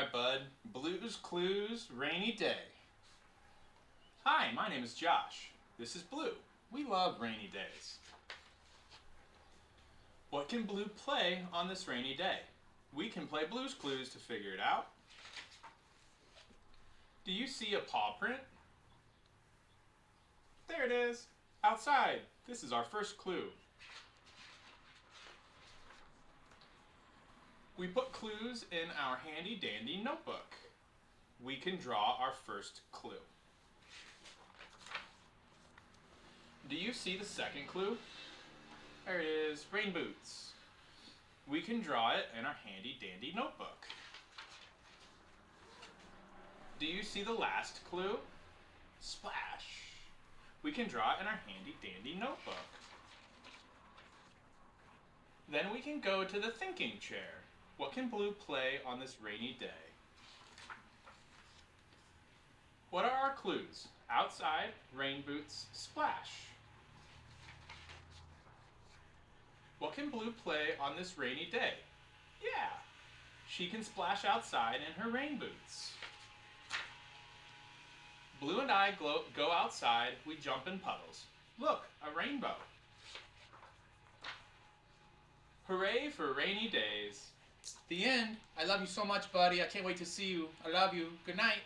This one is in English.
Alright, bud. Blues Clues Rainy Day. Hi, my name is Josh. This is Blue. We love rainy days. What can Blue play on this rainy day? We can play Blues Clues to figure it out. Do you see a paw print? There it is. Outside. This is our first clue. We put clues in our handy dandy notebook. We can draw our first clue. Do you see the second clue? There it is, rain boots. We can draw it in our handy dandy notebook. Do you see the last clue? Splash. We can draw it in our handy dandy notebook. Then we can go to the thinking chair. What can Blue play on this rainy day? What are our clues? Outside, rain boots, splash. What can Blue play on this rainy day? Yeah, she can splash outside in her rain boots. Blue and I go outside, we jump in puddles. Look, a rainbow. Hooray for rainy days. The end. I love you so much, buddy. I can't wait to see you. I love you. Good night.